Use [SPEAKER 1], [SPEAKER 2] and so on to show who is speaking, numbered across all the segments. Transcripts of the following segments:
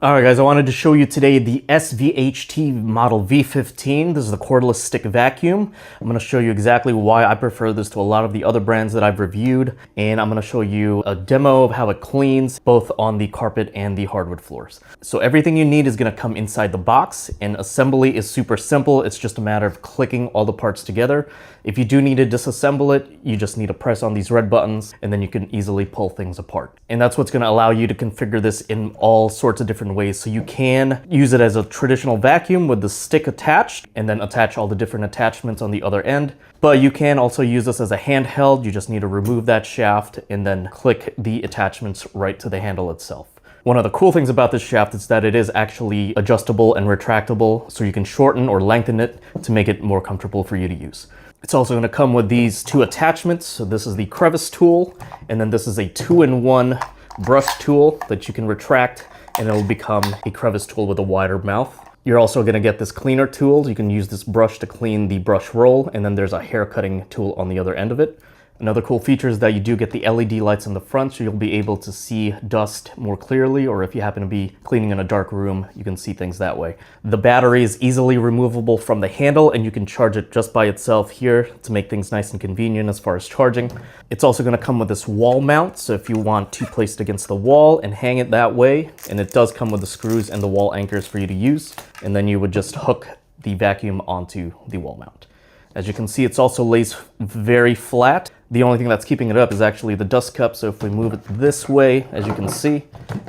[SPEAKER 1] Alright guys, I wanted to show you today the SVHT model V15. This is the cordless stick vacuum. I'm going to show you exactly why I prefer this to a lot of the other brands that I've reviewed, and I'm going to show you a demo of how it cleans both on the carpet and the hardwood floors. So everything you need is going to come inside the box, and assembly is super simple. It's just a matter of clicking all the parts together. If you do need to disassemble it, you just need to press on these red buttons and then you can easily pull things apart. And that's what's going to allow you to configure this in all sorts of different ways. So you can use it as a traditional vacuum with the stick attached and then attach all the different attachments on the other end. But you can also use this as a handheld. You just need to remove that shaft and then click the attachments right to the handle itself. One of the cool things about this shaft is that it is actually adjustable and retractable, so you can shorten or lengthen it to make it more comfortable for you to use. It's also going to come with these two attachments. So this is the crevice tool, and then this is a 2-in-1 brush tool that you can retract, and it'll become a crevice tool with a wider mouth. You're also going to get this cleaner tool. You can use this brush to clean the brush roll, and then there's a hair cutting tool on the other end of it. Another cool feature is that you do get the LED lights in the front, so you'll be able to see dust more clearly, or if you happen to be cleaning in a dark room, you can see things that way. The battery is easily removable from the handle, and you can charge it just by itself here to make things nice and convenient as far as charging. It's also going to come with this wall mount, so if you want to place it against the wall and hang it that way, and it does come with the screws and the wall anchors for you to use, and then you would just hook the vacuum onto the wall mount. As you can see, it's also lays very flat. The only thing that's keeping it up is actually the dust cup. So if we move it this way, as you can see,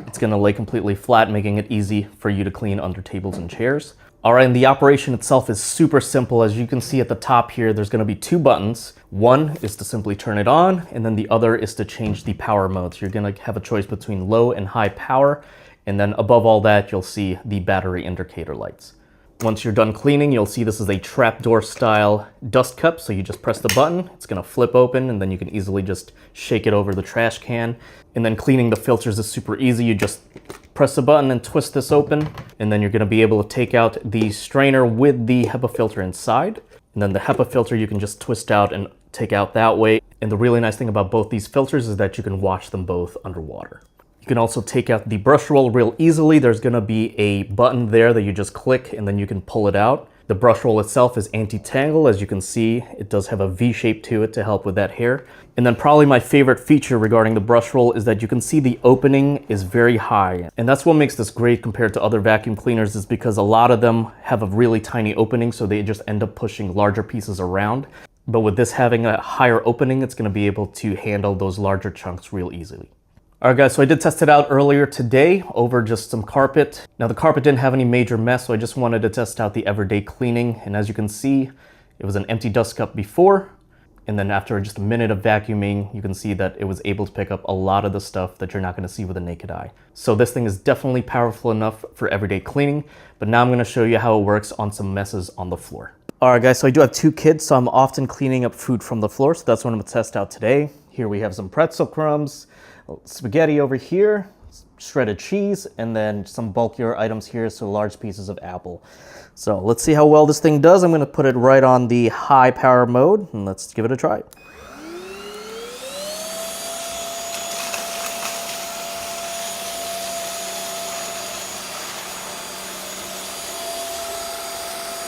[SPEAKER 1] it's going to lay completely flat, making it easy for you to clean under tables and chairs. All right, and the operation itself is super simple. As you can see at the top here, there's going to be two buttons. One is to simply turn it on, and then the other is to change the power mode. So you're going to have a choice between low and high power. And then above all that, you'll see the battery indicator lights. Once you're done cleaning, you'll see this is a trapdoor style dust cup. So you just press the button, it's gonna flip open, and then you can easily just shake it over the trash can. And then cleaning the filters is super easy. You just press the button and twist this open, and then you're gonna be able to take out the strainer with the HEPA filter inside. And then the HEPA filter you can just twist out and take out that way. And the really nice thing about both these filters is that you can wash them both underwater. You can also take out the brush roll real easily. There's going to be a button there that you just click and then you can pull it out. The brush roll itself is anti-tangle. As you can see, it does have a V shape to it to help with that hair. And then probably my favorite feature regarding the brush roll is that you can see the opening is very high. And that's what makes this great compared to other vacuum cleaners, is because a lot of them have a really tiny opening, so they just end up pushing larger pieces around. But with this having a higher opening, it's going to be able to handle those larger chunks real easily. All right guys, so I did test it out earlier today over just some carpet. Now the carpet didn't have any major mess, so I just wanted to test out the everyday cleaning. And as you can see, it was an empty dust cup before. And then after just a minute of vacuuming, you can see that it was able to pick up a lot of the stuff that you're not gonna see with the naked eye. So this thing is definitely powerful enough for everyday cleaning, but now I'm gonna show you how it works on some messes on the floor. All right guys, so I do have two kids, so I'm often cleaning up food from the floor, so that's what I'm gonna test out today. Here we have some pretzel crumbs, spaghetti over here, shredded cheese, and then some bulkier items here, so large pieces of apple. So let's see how well this thing does. I'm gonna put it right on the high power mode, and let's give it a try.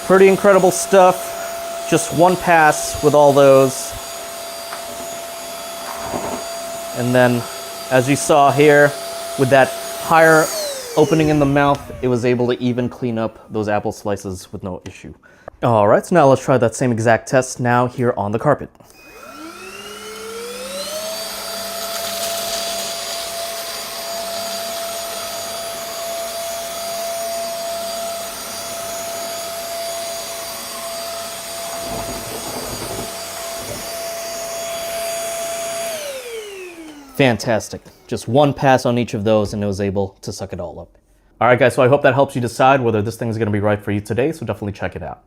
[SPEAKER 1] Pretty incredible stuff. Just one pass with all those. And then, as you saw here, with that higher opening in the mouth, it was able to even clean up those apple slices with no issue. All right, so now let's try that same exact test now here on the carpet. Fantastic. Just one pass on each of those and it was able to suck it all up. All right guys, so I hope that helps you decide whether this thing is going to be right for you today, so definitely check it out.